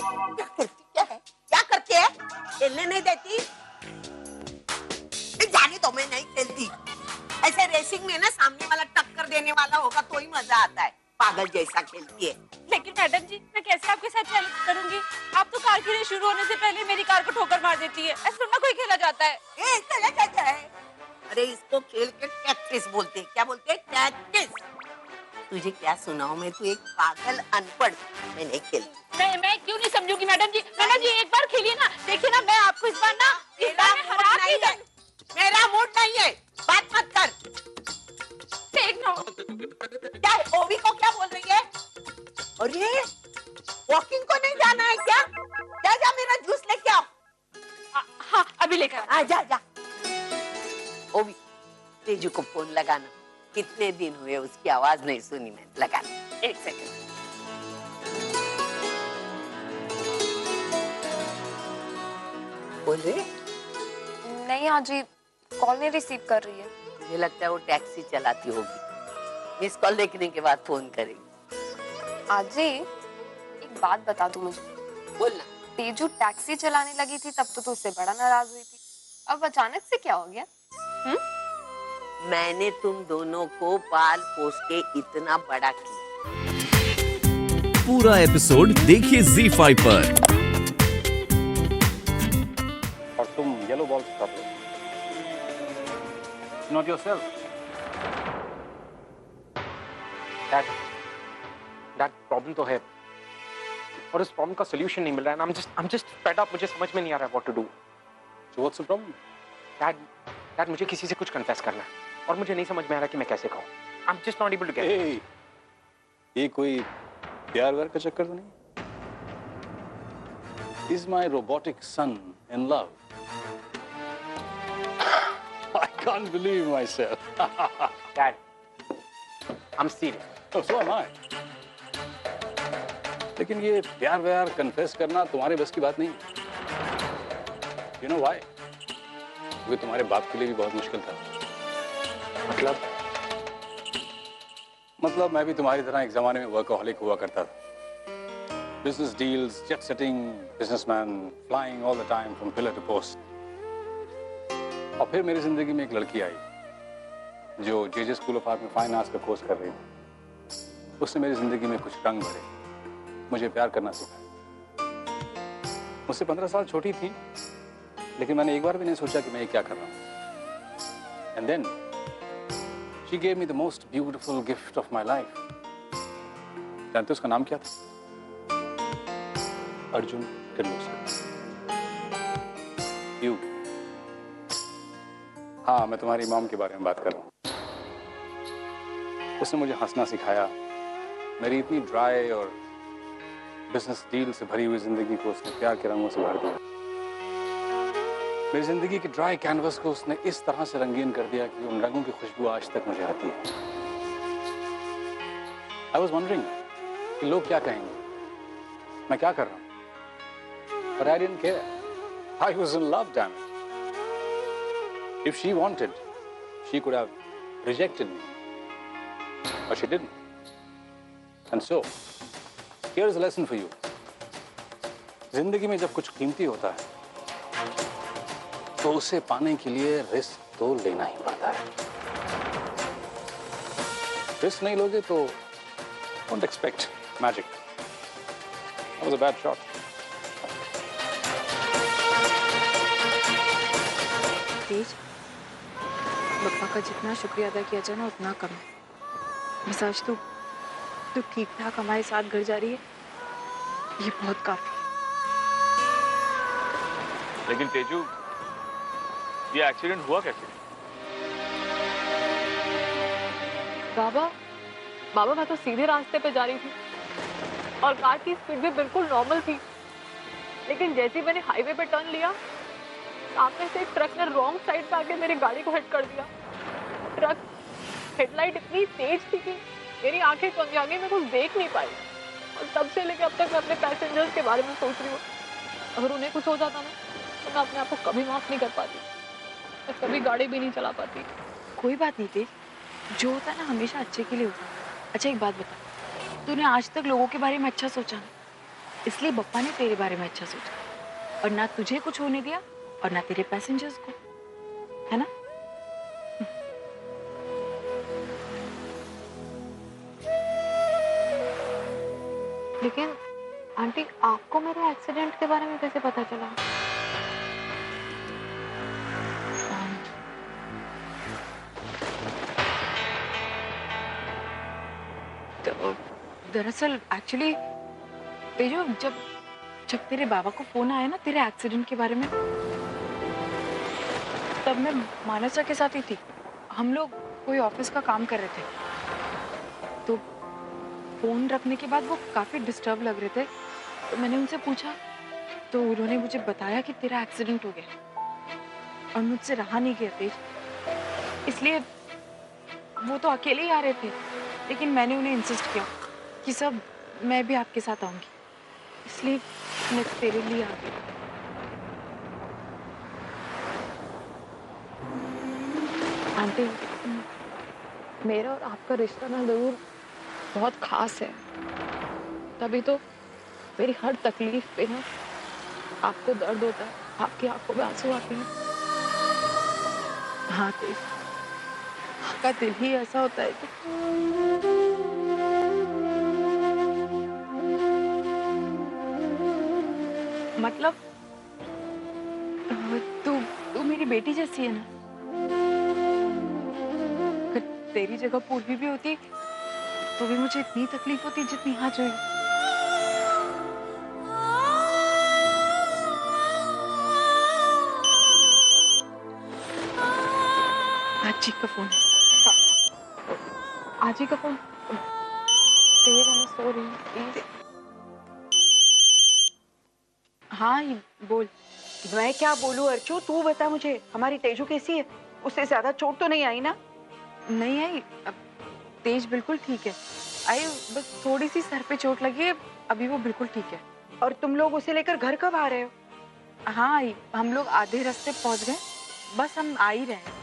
क्या करती क्या है? क्या करती है? खेलने नहीं देती? जाने तो मैं नहीं खेलती। ऐसे रेसिंग में ना सामने वाला टक्कर देने वाला होगा तो ही मजा आता है। पागल जैसा खेलती है। लेकिन मैडम जी, मैं कैसे आपके साथ चैलेंज करूंगी? आप तो कार की रेस शुरू होने से पहले मेरी कार को ठोकर मार देती है। ऐसा थोड़ा कोई खेला जाता है। खेला जाता है? अरे इसको खेल के टैक्टिस बोलते हैं। क्या बोलते हैं? टैक्टिस। तुझे क्या सुनाऊं मैं? तू एक पागल अनपढ़। मैं नहीं खेलती। मैं क्यों नहीं समझूंगी मैडम जी? मैडम जी एक बार खेलिए ना, देखिए ना, मैं आपको इस बार ना हरा के मेरा मूड नहीं है। बात मत कर। देखना। क्या ओवी को क्या बोल रही है? अरे वॉकिंग को नहीं जाना है क्या? जा जा मेरा जूस लेके आओ। हाँ अभी लेकर आ जा जा। ओवी तेजू को फोन लगाना। कितने दिन हुए उसकी आवाज नहीं सुनी मैंने। लगाना। एक सेकंड। बोल रही? नहीं आजी, कॉल नहीं रिसीव कर रही है। मुझे लगता है वो टैक्सी चलाती होगी। मिस कॉल देखने के बाद फोन करेगी। आजी एक बात बता तू मुझे। बोलना। तेजू टैक्सी चलाने लगी थी तब तो तू उससे बड़ा नाराज हुई थी, अब अचानक से क्या हो गया? मैंने तुम दोनों को पाल पोस के इतना बड़ा किया। पूरा एपिसोड देखिए ZEE5 पर। और तुम येलो बॉल्स खाते हो, नॉट योरसेल्फ। दैट प्रॉब्लम तो है और इस प्रॉब्लम का सॉल्यूशन नहीं मिल रहा है। I'm just fed up। मुझे समझ में नहीं आ रहा है what to do। So what's the problem? Dad, मुझे किसी से कुछ कन्फेस करना है और मुझे नहीं समझ में आ रहा कि मैं कैसे कहूँ। I'm just not able to get it। ये कोई प्यार व्यार का चक्कर तो नहीं? Is my robotic son in love? I can't believe myself। Dad, I'm serious। Oh, so am I। लेकिन ये प्यार व्यार कन्फेस करना तुम्हारे बस की बात नहीं है। You know why? क्योंकि तुम्हारे बाप के लिए भी बहुत मुश्किल था। मतलब मैं भी तुम्हारी तरह एक जमाने में वर्कहॉलिक हुआ करता था। Business deals, jet setting, businessman, flying all the time from pillar to post. और फिर मेरी जिंदगी में एक लड़की आई जो जेजे स्कूल ऑफ आर्ट में फाइन आर्ट्स का कोर्स कर रही थी। उसने मेरी जिंदगी में कुछ रंग भरे, मुझे प्यार करना सिखाया। मुझसे 15 साल छोटी थी, लेकिन मैंने एक बार भी नहीं सोचा कि मैं ये क्या कर रहा हूँ। And then she gave me the most beautiful gift of my life। जानते हो उसका नाम क्या था? अर्जुन किर्लोस्कर। यू। हाँ, मैं तुम्हारी मॉम के बारे में बात कर रहा हूँ। उसने मुझे हंसना सिखाया। मेरी इतनी ड्राई और बिजनेस डील से भरी हुई जिंदगी को उसने प्यार के रंगों से भर दिया। मेरी जिंदगी की ड्राई कैनवस को उसने इस तरह से रंगीन कर दिया कि उन रंगों की खुशबू आज तक मुझे आती है। I was wondering कि लोग क्या कहेंगे, मैं क्या कर रहा हूँ। But I didn't care। I was in love, damn it। If she wanted, she could have rejected me, but she didn't। And so, here's a lesson for you। जिंदगी में जब कुछ कीमती होता है तो उसे पाने के लिए रिस्क तो लेना ही पड़ता है। रिस्क नहीं लोगे तो don't expect magic. That was a bad shot. Tej, Bappa का जितना शुक्रिया अदा किया जाए ना उतना कम है। बस आज तू ठीक ठाक हमारे साथ घर जा रही है, ये बहुत काफी। लेकिन तेजू, ये एक्सीडेंट हुआ कैसे? बाबा मैं तो सीधे रास्ते पे जा रही थी और कार की स्पीड भी बिल्कुल नॉर्मल थी, लेकिन जैसे ही मैंने हाईवे पे टर्न लिया, सामने से एक ट्रक ने रॉन्ग साइड पे आके मेरी गाड़ी को हिट कर दिया। ट्रक हेडलाइट इतनी तेज थी कि मेरी आंखें कंजागी, मैं कुछ देख नहीं पाई। और तब से लेकर अब तक मैं अपने पैसेंजर्स के बारे में सोच रही हूँ। अगर उन्हें कुछ हो जाता ना तो मैं अपने आप को कभी माफ नहीं कर पाती, मैं कभी गाड़ी भी नहीं चला पाती। कोई बात नहीं तेज, जो होता है ना हमेशा अच्छे के लिए होता है। अच्छा एक बात बता, तूने आज तक लोगों के बारे में अच्छा सोचा ना? इसलिए बप्पा ने तेरे बारे में अच्छा सोचा और ना तुझे कुछ होने दिया और ना तेरे पैसेंजर्स को, है ना? लेकिन आंटी, आपको मेरे एक्सीडेंट के बारे में कैसे पता चला? तो दरअसल एक्चुअली तेजो, जब तेरे बाबा को फोन आया ना तेरे एक्सीडेंट के बारे में, तब मैं मानसा के साथ ही थी। हम लोग कोई ऑफिस का काम कर रहे थे, तो फोन रखने के बाद वो काफी डिस्टर्ब लग रहे थे, तो मैंने उनसे पूछा तो उन्होंने मुझे बताया कि तेरा एक्सीडेंट हो गया और मुझसे रहा नहीं गया तेज, इसलिए वो तो अकेले ही आ रहे थे, लेकिन मैंने उन्हें इंसिस्ट किया कि सब मैं भी आपके साथ आऊंगी, इसलिए मैं तेरे लिए आ गई। आंटी, मेरा और आपका रिश्ता ना जरूर बहुत खास है, तभी तो मेरी हर तकलीफ पे ना आपको दर्द होता है, आपकी आंखों में आंसू आते हैं। हाँ तेज, आपका दिल ही ऐसा होता है कि मतलब तू मेरी बेटी जैसी है ना। अगर तेरी जगह पूर्वी भी होती तो भी मुझे इतनी तकलीफ होती जितनी आज हुई। आज जी का फोन। आज ही का फोन। तेज, मैं सो रही हूँ, प्लीज। हाँ ये बोल। मैं क्या बोलूं अर्चू, तू बता मुझे, हमारी तेजू कैसी है? उससे ज्यादा चोट तो नहीं आई ना? नहीं आई, अब तेज बिल्कुल ठीक है। आई बस थोड़ी सी सर पे चोट लगी है, अभी वो बिल्कुल ठीक है। और तुम लोग उसे लेकर घर कब आ रहे हो? हाँ आई, हम लोग आधे रास्ते पहुंच गए, बस हम आ ही रहे हैं।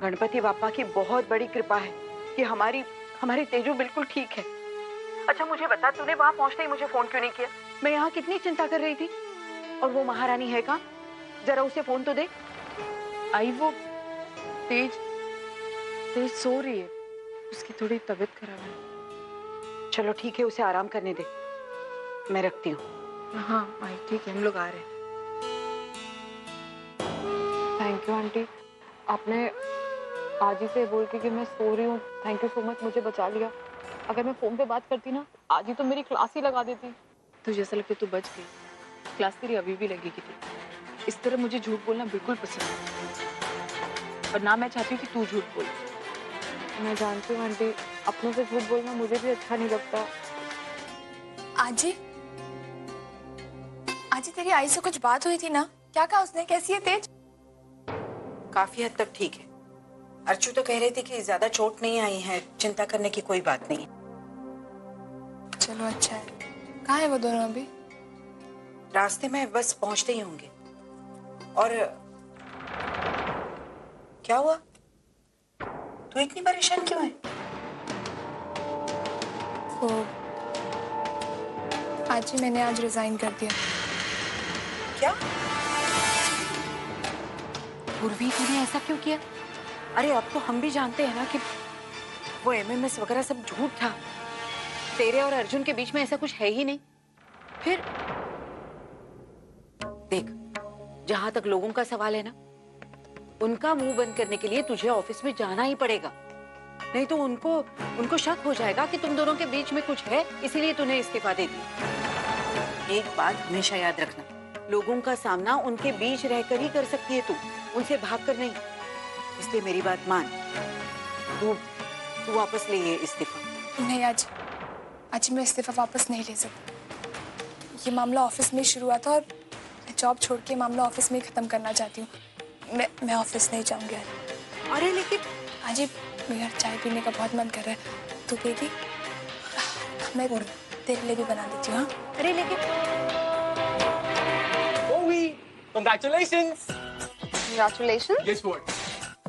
गणपति बापा की बहुत बड़ी कृपा है कि हमारी तेजू बिल्कुल ठीक है। अच्छा मुझे बता, तूने वहां पहुंचते ही मुझे फोन क्यों नहीं किया? मैं यहाँ कितनी चिंता कर रही थी। और वो महारानी है कहाँ? जरा उसे फोन तो दे। आई वो तेज सो रही है, उसकी थोड़ी तबीयत खराब है। चलो ठीक है, उसे आराम करने दे, मैं रखती हूँ। हाँ आई ठीक है, हम लोग आ रहे हैं। थैंक यू आंटी, आपने आज ही से बोल के कि मैं सो रही हूँ, थैंक यू सो मच, मुझे बचा लिया। अगर मैं फोन पे बात करती ना, आज ही तो मेरी क्लास ही लगा देती। तुझे ऐसा लगता है तू बच गई, क्लास तेरी अभी भी लगेगी थी। इस तरह मुझे झूठ बोलना बिल्कुल पसंद नहीं, और ना मैं चाहती हूँ कि तू झूठ बोले। मैं जानती हूँ आंटी, अपनों से झूठ बोलना मुझे भी अच्छा नहीं लगता। आजी तेरी आई से कुछ बात हुई थी ना? क्या कहा उसने? कैसी है तेज? काफी हद तक ठीक है। अर्चू तो कह रही थी कि ज्यादा चोट नहीं आई है, चिंता करने की कोई बात नहीं। चलो अच्छा है। कहाँ है वो दोनों अभी? रास्ते में बस पहुंचते ही होंगे। और क्या हुआ? तू इतनी परेशान क्यों है? वो आजी, मैंने आज रिजाइन कर दिया। क्या? पूर्वी तूने ऐसा क्यों किया? अरे अब तो हम भी जानते हैं ना कि वो एमएमएस वगैरह सब झूठ था। तेरे और अर्जुन के बीच में ऐसा कुछ है ही नहीं। फिर देख, जहां तक लोगों का सवाल है ना, उनका मुंह बंद करने के लिए तुझे ऑफिस में जाना ही पड़ेगा, नहीं तो उनको शक हो जाएगा कि तुम दोनों के बीच में कुछ है, इसीलिए तूने इस्तीफा दे दिया। एक बात हमेशा याद रखना, लोगों का सामना उनके बीच रहकर ही कर सकती है तू, उनसे भागकर नहीं। इसलिए मेरी बात मान, तू वापस ले ये इस्तीफा। नहीं आज मैं इस्तीफा वापस नहीं ले सकती। ये मामला ऑफिस में शुरू हुआ था और मैं जॉब छोड़ के मामला ऑफिस में ही खत्म करना चाहती हूँ। मैं ऑफिस नहीं जाऊंगी आज। अरे लेकिन आज मेरा चाय पीने का बहुत मन कर रहा है, तू पीगी? मैं तेरे लिए भी बना देती हूँ। हाँ अरे लेकिन Congratulations! Congratulations? Guess what?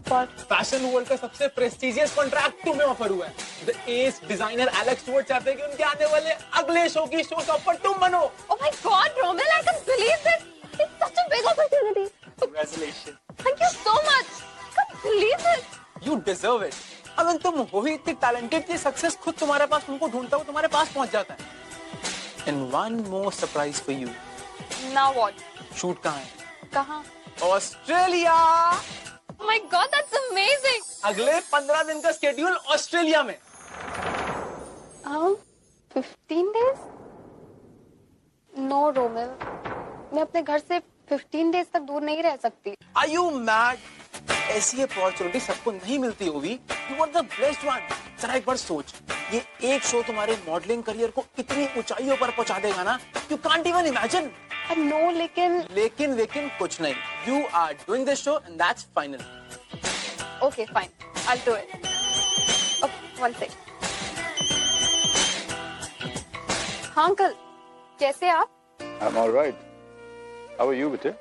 What? Fashion world का सबसे प्रेस्टिजियस कॉन्ट्रैक्ट तुम्हें ऑफर हुआ है। The S designer Alex Stuart चाहते हैं कि उनके आने वाले अगले शो की शो टॉपर तुम बनो। Oh my God, Romil, I can't believe this. It's such a big opportunity. Congratulations. Thank you so much. I can't believe this. You deserve it. अगर तुम हो ही इतनी टैलेंटेड कि सक्सेस खुद तुम्हारे पास तुमको ढूंढता हुआ तुम्हारे पास पहुंच जाता है। And one more surprise for you. Now what? Shoot कहाँ है? कहाँ? Australia. Oh my God, that's amazing. अगले 15 दिन का स्केड्यूल ऑस्ट्रेलिया में। 15 days? No, Romil. मैं अपने घर से 15 days तक दूर नहीं रह सकती. Are you mad? ऐसी अपॉर्चुनिटी सबको नहीं मिलती होगी। You are the blessed one. जरा एक बार सोच, ये एक शो तुम्हारे मॉडलिंग करियर को इतनी ऊंचाइयों पर पहुंचा देगा ना, you can't even imagine. No, लेकिन कुछ नहीं. You are doing this show and that's final. Okay, fine. I'll do it. Okay, one sec. हाँ अंकल, कैसे आप? I'm all right. How are you, बेटे?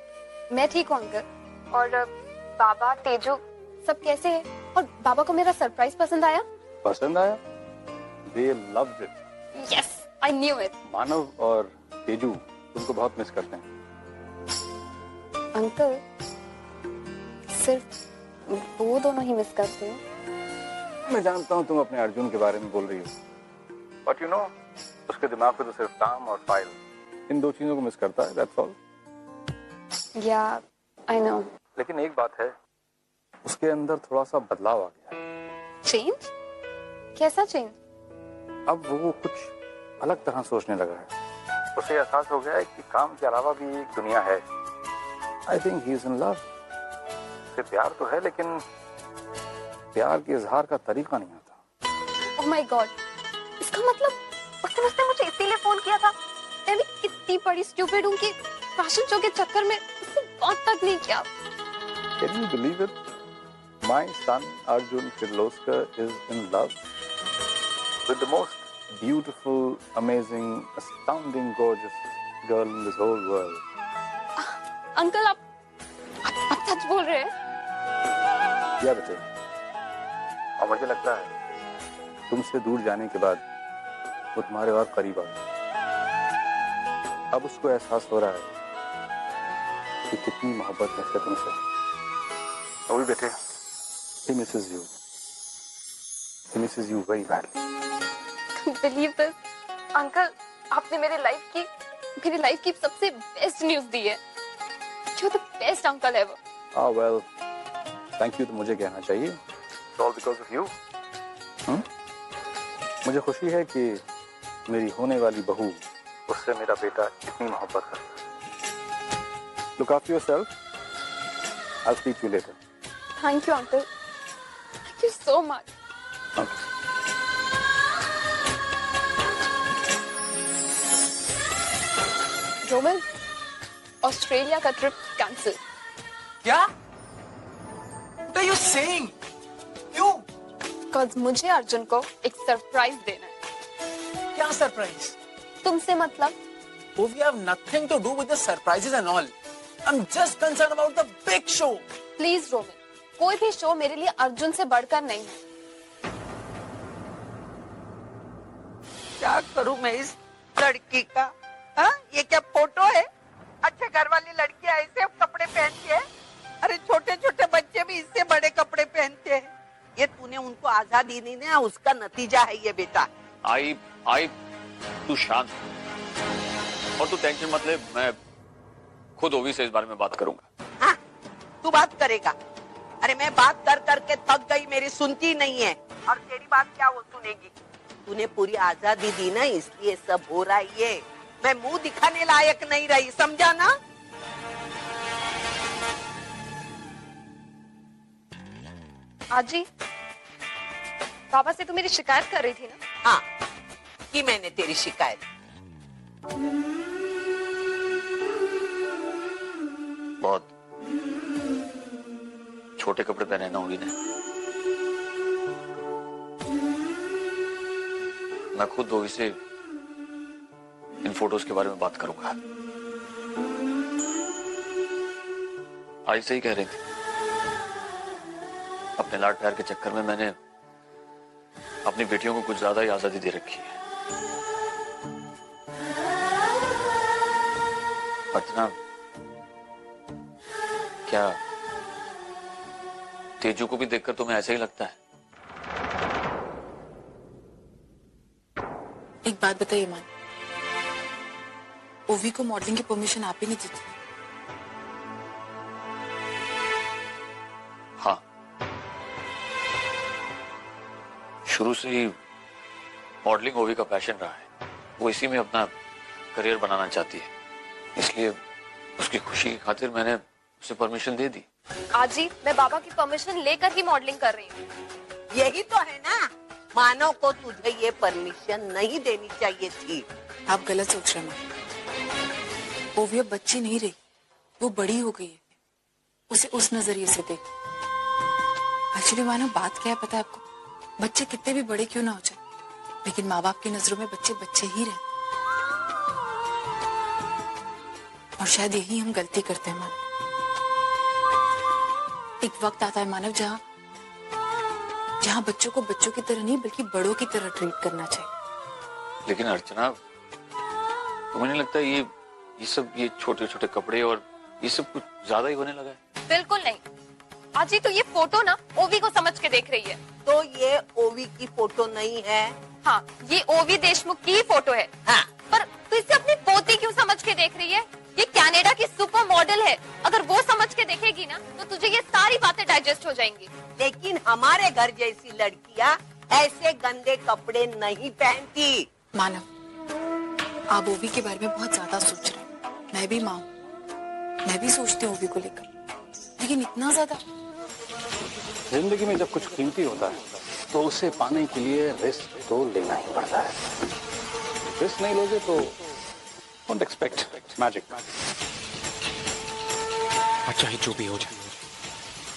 मैं ठीक हूँ अंकल. और बाबा, तेजू, सब कैसे हैं? और बाबा को मेरा सरप्राइज पसंद आया? पसंद आया? They loved it. Yes, I knew it. मानव और तेजू तुमको बहुत मिस करते हैं। अंकल, सिर्फ वो दोनों ही मिस करते हैं? मैं जानता हूँ तुम अपने अर्जुन के बारे में बोल रही हो, बट यू नो उसके दिमाग पे तो सिर्फ काम और फाइल, इन दो चीजों को मिस करता है, that's all. Yeah, I know. लेकिन एक बात है, उसके अंदर थोड़ा सा बदलाव आ गया है। Change? कैसा change? अब वो कुछ अलग तरह सोचने लगा है। उसे एहसास हो गया है कि काम के अलावा भी एक दुनिया है। I think he is in love. उसे प्यार तो है, लेकिन प्यार के इजहार का तरीका नहीं आता। Oh my God. इसका मतलब उसने मुझे इसीलिए फोन किया था। मैं भी कितनी बड़ी स्टूपिड हूँ कि फैशन शो के चक्कर में उससे बात तक नहीं किया। Can you believe it? My son Arjun Kirloskar is in love with the most beautiful, amazing, astounding, gorgeous girl in this whole world. Uncle, आप सच बोल रहे हैं? या बेटे, और मुझे लगता है तुमसे दूर जाने के बाद वो तुम्हारे और करीब आ गई। अब उसको एहसास हो रहा है कि कितनी मोहब्बत है उससे तुमसे। और बेटे, he misses you. He misses you very badly. Believe this, uncle, आपने मेरी लाइफ की सबसे बेस्ट न्यूज़ दी है। You're the best uncle ever. Ah well, thank you तो मुझे कहना चाहिए। It's all because of you. मुझे खुशी है कि मेरी होने वाली बहू उससे मेरा बेटा इतनी मोहब्बत करता है। Look after yourself. I'll speak to you later. Thank you, uncle. Thank you so much. Okay. Romal, Australia का ट्रिप कैंसिल। क्या? What are you saying? क्यों? Cause मुझे अर्जुन को एक सरप्राइज देना है। क्या सरप्राइज? तुमसे मतलब? Oh, we have nothing to do with the surprises and all. I'm just concerned about the big show. Please Romal, कोई भी शो मेरे लिए अर्जुन से बढ़कर नहीं है। क्या करूं मैं इस लड़की का? हाँ, ये क्या फोटो है? अच्छे घर वाली लड़कियां ऐसे कपड़े पहनती है? अरे छोटे छोटे बच्चे भी इससे बड़े कपड़े पहनते हैं। ये तूने उनको आजादी दी ना, उसका नतीजा है ये बेटा। आई तू शांत और तू टेंशन मत ले, मैं खुद ओवी से इस बारे में बात करूंगा। हाँ, तू बात करेगा? अरे मैं बात कर करके थक गई, मेरी सुनती नहीं है। और तेरी बात क्या वो सुनेगी? तूने पूरी आजादी दी ना, इसलिए सब हो रहा है ये। मैं मुंह दिखाने लायक नहीं रही, समझा ना? आजी, बाबा से तू मेरी शिकायत कर रही थी ना? हाँ, कि मैंने तेरी शिकायत। बहुत छोटे कपड़े पहने ना होगी ने। मैं खुद ओवी से इन फोटोज के बारे में बात करूंगा। आई सही कह रही थी, अपने लाड प्यार के चक्कर में मैंने अपनी बेटियों को कुछ ज्यादा ही आजादी दे रखी है। अर्चना, क्या तेजू को भी देखकर तुम्हें ऐसा ही लगता है? एक बात बताइए मान, ओवी को मॉडलिंग की परमिशन आप ही नहीं दी थी? हाँ, शुरू से ही मॉडलिंग ओवी का पैशन रहा है। वो इसी में अपना करियर बनाना चाहती है, इसलिए उसकी खुशी की खातिर मैंने उसे परमिशन दे दी। आजी, मैं बाबा की परमिशन लेकर ही मॉडलिंग कर रही हूँ। यही तो है ना, मानव को तुझे ये परमिशन नहीं देनी चाहिए थी। आप गलत सोच रहे हैं। ओवी अब बच्ची नहीं रही, वो बड़ी हो गई है। उसे उस नजरिए से देख। एक्चुअली मानो बात क्या है पता है आपको? बच्चे कितने भी बड़े क्यों ना हो जाए, लेकिन माँ बाप की नजरों में बच्चे बच्चे ही रहते। और शायद यही हम गलती करते हैं मानव। एक वक्त आता है मानव जहाँ बच्चों को बच्चों की तरह नहीं बल्कि बड़ों की तरह ट्रीट करना चाहिए। लेकिन अर्चना, तुम्हें नहीं लगता ये छोटे छोटे कपड़े और ये सब कुछ ज्यादा ही होने लगा है? बिल्कुल नहीं आजी, तो ये फोटो ना ओवी को समझ के देख रही है। तो ये ओवी की फोटो नहीं है? हाँ, ये ओवी देशमुख की फोटो है। हाँ। पर तू इसे अपनी पोती क्यों समझ के देख रही है? ये कनाडा की सुपर मॉडल है, अगर वो समझ के देखेगी ना तो तुझे ये सारी बातें डाइजेस्ट हो जाएंगी। लेकिन हमारे घर जैसी लड़कियां ऐसे गंदे कपड़े नहीं पहनती। मानव, आप ओवी के बारे में बहुत ज्यादा सोच रहे हैं। मैं भी माँ हूँ, मैं भी सोचती हूँ ओवी को लेकर, लेकिन इतना ज्यादा। जिंदगी में जब कुछ कीमती होता है तो उसे पाने के लिए रिस्क तो लेना ही पड़ता है। रिस्क नहीं लोगे तो डोंट एक्सपेक्ट मैजिक। चाहे जो भी हो जाए,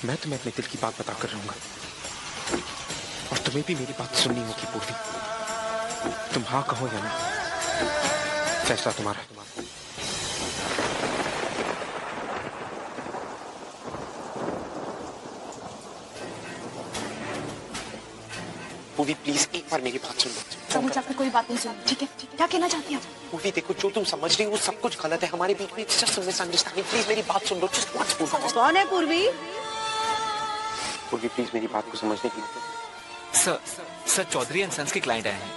मैं तुम्हें अपने दिल की बात बता कर रहूंगा, और तुम्हें भी मेरी बात सुननी होगी पूर्वी। तुम हाँ कहो या ना, फैसला तुम्हारा। पूर्वी प्लीज एक बार मेरी बात सुन लो। मुझे आपकी कोई बात नहीं सुनी, ठीक है? क्या कहना चाहती हैं आप? पूर्वी देखो, जो तुम समझ रही हो वो सब कुछ गलत है हमारे बीच में। Just misunderstanding. प्लीज मेरी बात सुन लो। जस्ट वंस पूर्वी। कौन है पूर्वी? पूर्वी प्लीज मेरी बात को समझने की। सर चौधरी एंड सन्स के क्लाइंट आए हैं।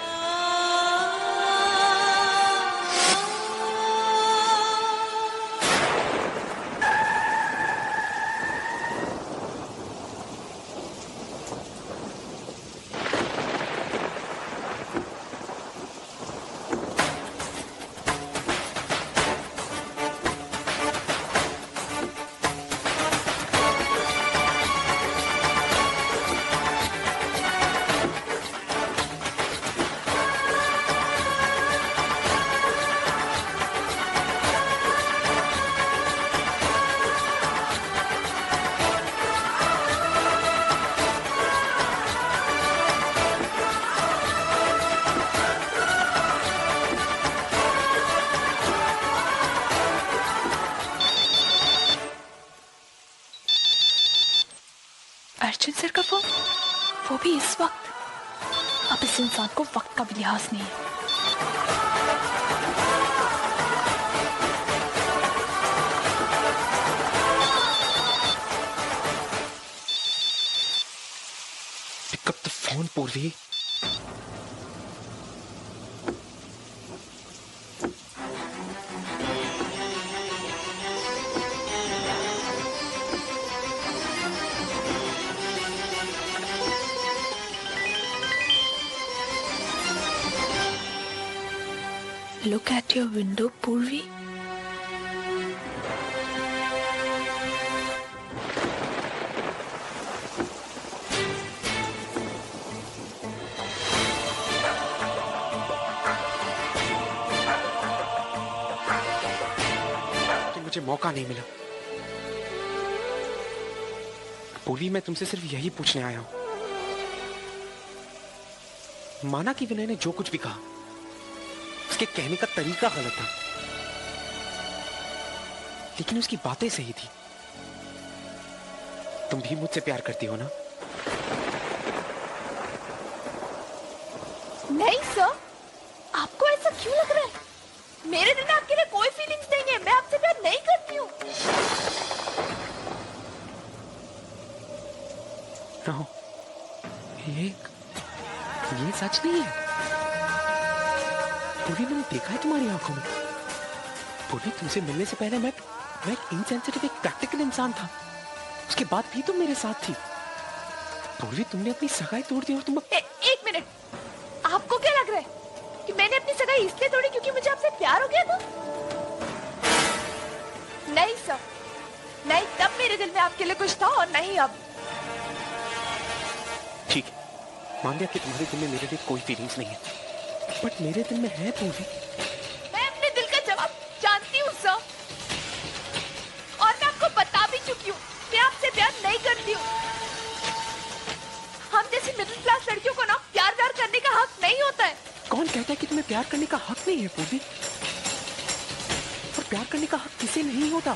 अर्जुन सर का फोन, वो भी इस वक्त। अब इस इंसान को वक्त का भी लिहाज नहीं है। पिक अप द फोन पूर्वी। Look at your window, Purvi. तो मुझे मौका नहीं मिला। पूर्वी, मैं तुमसे सिर्फ यही पूछने आया हूं। माना कि विनय ने जो कुछ भी कहा उसके कहने का तरीका गलत था, लेकिन उसकी बातें सही थी। तुम भी मुझसे प्यार करती हो ना? नहीं सर, आपको ऐसा क्यों लग रहा है? मेरे दिल में आपके लिए कोई फीलिंग्स नहीं है। मैं आपसे प्यार नहीं करती हूँ। रहो, ये सच नहीं है। पूरी मैंने देखा है तुम्हारी आंखों में। पूरी तुमसे मिलने से पहले मैं एक इनसेंसिटिव, एक प्रैक्टिकल इंसान था। उसके बाद भी तुम मेरे साथ थी। पूर्वी तुमने अपनी सगाई तोड़ दी और तुम एक मिनट, आपको क्या लग रहा है कि मैंने अपनी सगाई इसलिए तोड़ी क्योंकि मुझे आपसे प्यार हो गया था? नहीं सर, नहीं, तब मेरे दिल में आपके लिए कुछ था और नहीं अब। ठीक है, मान लिया कि तुम्हारे दिल में मेरे लिए कोई फीलिंग्स नहीं है, बट मेरे दिल में है पूर्वी। मैं अपने दिल का जवाब जानती हूँ सर, और मैं आपको बता भी चुकी हूँ, मैं आपसे प्यार नहीं करती हूँ। हम जैसी मिडिल क्लास लड़कियों को ना प्यार करने का हक नहीं होता है। कौन कहता है कि तुम्हें प्यार करने का हक नहीं है पूर्वी? और प्यार करने का हक किसे नहीं होता?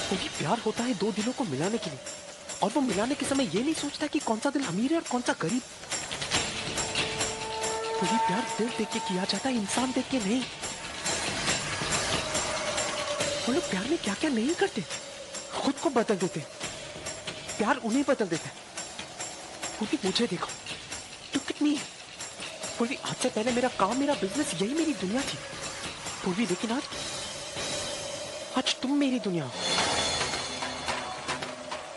पूर्वी, प्यार होता है दो दिलों को मिलाने के लिए, और वो मिलाने के समय ये नहीं सोचता कि कौन सा दिल अमीर है और कौन सा गरीब। पूर्वी, प्यार दिल देख के किया जाता है, इंसान देख के नहीं। वो लोग प्यार में क्या क्या नहीं करते, खुद को बदल देते। प्यार उन्हें बदल देता है। पूर्वी, मुझे देखो, लुक एट मी। पूर्वी, आज से पहले मेरा काम, मेरा बिजनेस, यही मेरी दुनिया थी। पूर्वी, लेकिन आज तुम मेरी दुनिया हो।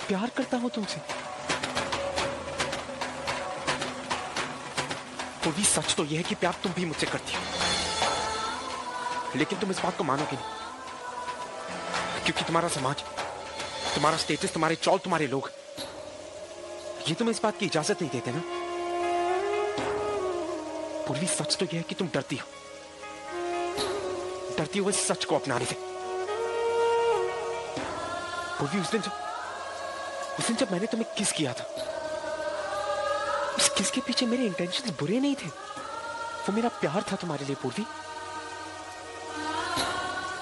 प्यार करता हूं तुमसे। पूर्वी, सच तो यह है कि प्यार तुम भी मुझसे करती हो, लेकिन तुम इस बात को मानोगे नहीं, क्योंकि तुम्हारा समाज, तुम्हारा स्टेटस, तुम्हारे चौल, तुम्हारे लोग, ये तुम्हें इस बात की इजाजत नहीं देते ना। पूर्वी, सच तो यह है कि तुम डरती हो इस सच को अपनाने से। पूर्वी, उस दिन जब मैंने तुम्हें किस किया था, उस किस के पीछे मेरे इंटेंशंस बुरे नहीं थे, वो मेरा प्यार था तुम्हारे लिए। पूर्वी,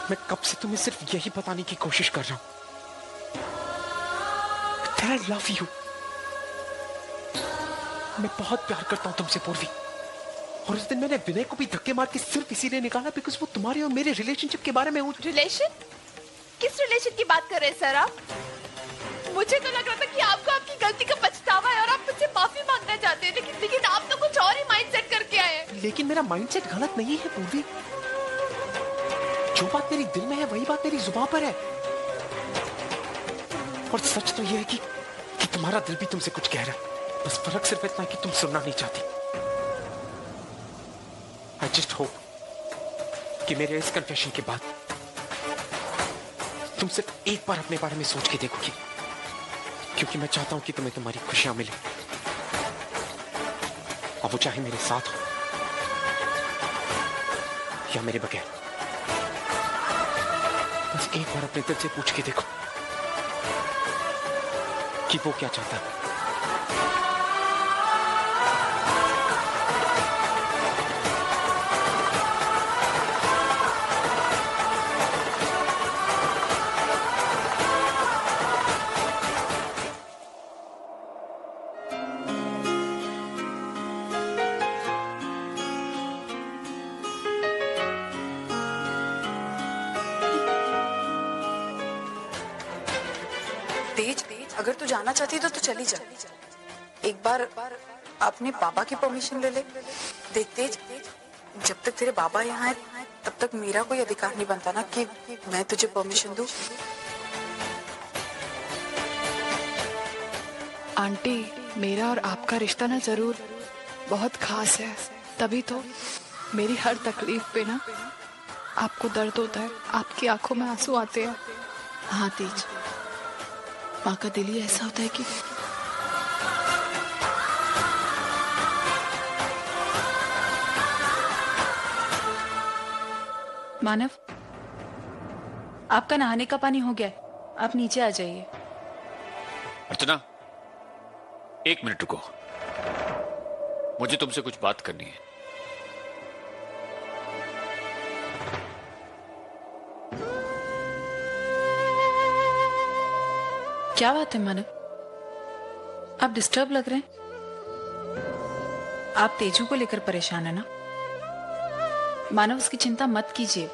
मैं कब से तुम्हें सिर्फ यही बताने की कोशिश कर रहा हूं that I love you। मैं बहुत प्यार करता हूं तुमसे पूर्वी, और उस दिन मैंने विनय को भी धक्के मार के सिर्फ इसीलिए निकाला बिकॉज वो तुम्हारे और मेरे रिलेशनशिप के बारे में। रिलेशन? किस रिलेशन की बात कर रहे हैं सर आप? मुझे तो लग रहा था कि आपको आपकी गलती का पछतावा है और आप मुझसे माफी मांगना चाहते हैं, लेकिन आप तो कुछ और ही माइंडसेट करके आए हैं। लेकिन मेरा माइंडसेट गलत नहीं है पूर्वी। जो बात मेरी दिल में है वही बात मेरी जुबान पर है, और सच तो यह है कि तुम्हारा दिल भी तुमसे कुछ कह रहा है। बस फर्क सिर्फ इतना है कि तुम सुनना नहीं चाहती। I just hope कि मेरे इस कन्फेशन के बाद तुम सिर्फ एक बार अपने बारे में सोच के देखोगी, क्योंकि मैं चाहता हूं कि तुम्हें तुम्हारी खुशियां मिले, और वो चाहे मेरे साथ हो या मेरे बगैर। बस एक बार अपने दिल से पूछ के देखो कि वो क्या चाहता है। तेज, अगर तू जाना चाहती है तो चली जा। एक बार अपने पापा की परमिशन ले ले। देख तेज, जब तक तेरे बाबा यहाँ है तब तक मेरा कोई अधिकार नहीं बनता ना कि मैं तुझे परमिशन दूं। आंटी, मेरा और आपका रिश्ता ना जरूर बहुत खास है, तभी तो मेरी हर तकलीफ पे ना आपको दर्द होता है, आपकी आंखों में आंसू आते हैं। हाँ तेज, माँ का दिल ही ऐसा होता है कि मानव, आपका नहाने का पानी हो गया है, आप नीचे आ जाइए। अर्चना, एक मिनट रुको, मुझे तुमसे कुछ बात करनी है। क्या बात है मानव, आप डिस्टर्ब लग रहे हैं। आप तेजू को लेकर परेशान है ना? मानव, उसकी चिंता मत कीजिए।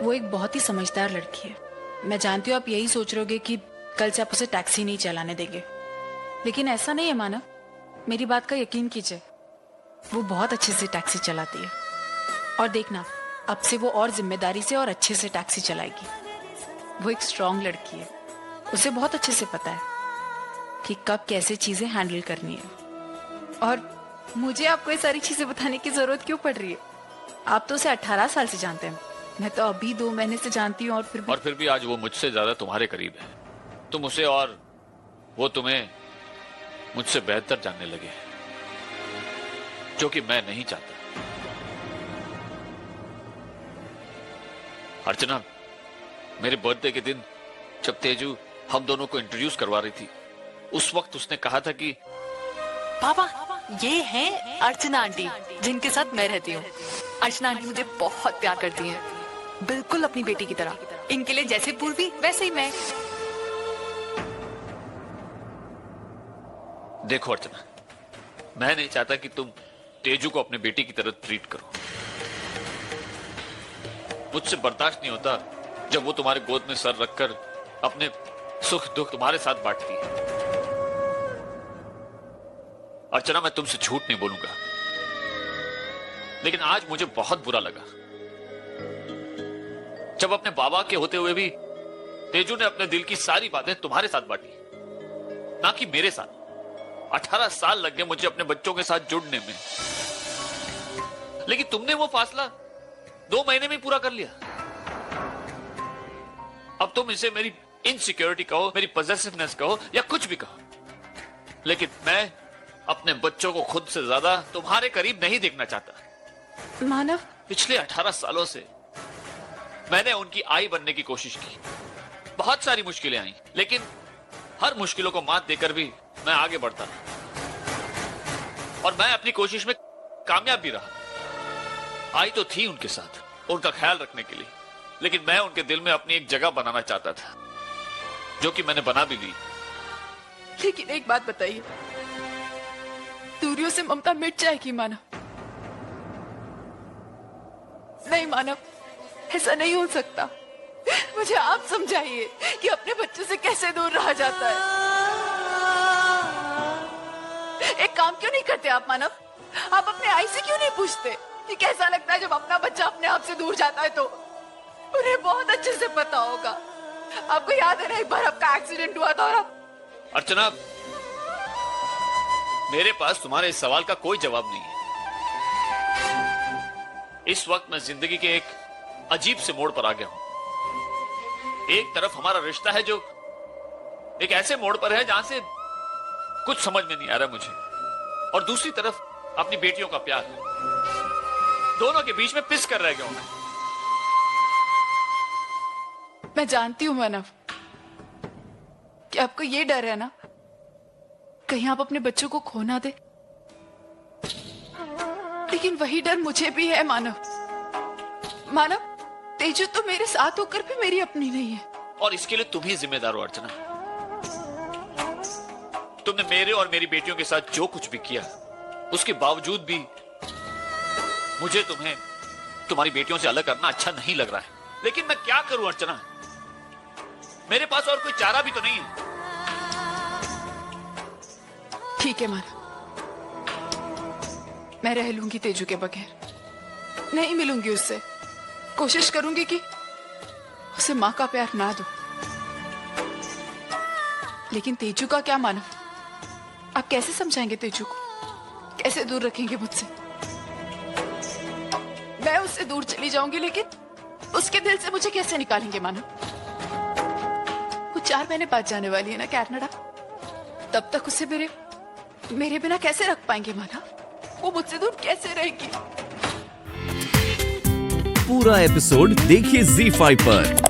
वो एक बहुत ही समझदार लड़की है। मैं जानती हूँ आप यही सोच रहे होगे कि कल से आप उसे टैक्सी नहीं चलाने देंगे, लेकिन ऐसा नहीं है मानव। मेरी बात का यकीन कीजिए, वो बहुत अच्छे से टैक्सी चलाती है। और देखना, अब से वो और जिम्मेदारी से और अच्छे से टैक्सी चलाएगी। वो एक स्ट्रांग लड़की है, उसे बहुत अच्छे से पता है कि कब कैसे चीजें हैंडल करनी है। और मुझे आपको ये सारी चीजें बताने की जरूरत क्यों पड़ रही है? आप तो उसे 18 साल से जानते हैं, मैं तो अभी 2 महीने से जानती हूँ। और फिर भी आज वो मुझसे ज्यादा तुम्हारे करीब है। तुम उसे और वो तुम्हें मुझसे बेहतर जानने लगे हैं, जो कि मैं नहीं चाहता। अर्चना, मेरे बर्थडे के दिन जब तेजू हम दोनों को इंट्रोड्यूस करवा रही थी, उस वक्त उसने कहा था कि पापा, ये है अर्चना आंटी, जिनके साथ मैं रहती हूँ। अर्चना आंटी मुझे बहुत प्यार करती हैं, बिल्कुल अपनी बेटी की तरह। इनके लिए जैसे पूर्वी वैसे ही मैं। देखो अर्चना, मैं नहीं चाहता कि तुम तेजू को अपने बेटी की तरह ट्रीट करो। मुझसे बर्दाश्त नहीं होता जब वो तुम्हारे गोद में सर रखकर अपने सुख दुख तुम्हारे साथ बांटती है। अर्चना, मैं तुमसे झूठ नहीं बोलूंगा, लेकिन आज मुझे बहुत बुरा लगा जब अपने बाबा के होते हुए भी तेजू ने अपने दिल की सारी बातें तुम्हारे साथ बांटी, ना कि मेरे साथ। 18 साल लग गए मुझे अपने बच्चों के साथ जुड़ने में, लेकिन तुमने वो फासला 2 महीने में पूरा कर लिया। अब तुम इसे मेरी इनसिक्योरिटी कहो, मेरी पॉसेसिवनेस कहो, या कुछ भी कहो, लेकिन मैं अपने बच्चों को खुद से ज्यादा तुम्हारे करीब नहीं देखना चाहता। मानव, पिछले 18 सालों से मैंने उनकी आई बनने की कोशिश की। बहुत सारी मुश्किलें आई, लेकिन हर मुश्किलों को मात देकर भी मैं आगे बढ़ता और मैं अपनी कोशिश में कामयाब भी रहा। आई तो थी उनके साथ, उनका ख्याल रखने के लिए, लेकिन मैं उनके दिल में अपनी एक जगह बनाना चाहता था, जो कि मैंने बना भी ली। लेकिन एक बात बताइए, दूरियों से ममता मिट जाएगी मानव? नहीं मानव, ऐसा नहीं हो सकता। मुझे आप समझाइए कि अपने बच्चों से कैसे दूर रहा जाता है। एक काम क्यों नहीं करते आप मानव? आप अपने आई से क्यों नहीं पूछते कि कैसा लगता है जब अपना बच्चा अपने आप से दूर जाता है? तो उन्हें बहुत अच्छे से पता होगा। आपको याद है ना, एक बार आपका एक्सीडेंट हुआ था और आप... अर्चना, मेरे पास तुम्हारे इस सवाल का कोई जवाब नहीं है। इस वक्त मैं जिंदगी के एक अजीब से मोड़ पर आ गया हूं। एक तरफ हमारा रिश्ता है जो एक ऐसे मोड़ पर है जहां से कुछ समझ में नहीं आ रहा मुझे, और दूसरी तरफ अपनी बेटियों का प्यार। दोनों के बीच में पिस कर रह गया हूं मैं जानती हूं मानव कि आपको ये डर है ना, कहीं आप अपने बच्चों को खो ना दे, लेकिन वही डर मुझे भी है मानव। मानव, तेजू तो मेरे साथ होकर भी मेरी अपनी नहीं है, और इसके लिए तुम ही जिम्मेदार हो अर्चना। तुमने मेरे और मेरी बेटियों के साथ जो कुछ भी किया, उसके बावजूद भी मुझे तुम्हें तुम्हारी बेटियों से अलग करना अच्छा नहीं लग रहा है। लेकिन मैं क्या करूं अर्चना, मेरे पास और कोई चारा भी तो नहीं है। ठीक है मानव, मैं रह लूंगी तेजू के बगैर, नहीं मिलूंगी उससे। कोशिश करूंगी कि उसे मां का प्यार ना दूं। लेकिन तेजू का क्या मानव? आप कैसे समझाएंगे तेजू को? कैसे दूर रखेंगे मुझसे? मैं उससे दूर चली जाऊंगी, लेकिन उसके दिल से मुझे कैसे निकालेंगे मानव? वो 4 महीने बाद जाने वाली है ना कनाडा, तब तक उसे मेरे बिना कैसे रख पाएंगे मानव? वो मुझसे दूर कैसे रहेगी? पूरा एपिसोड देखिए ZEE5 पर।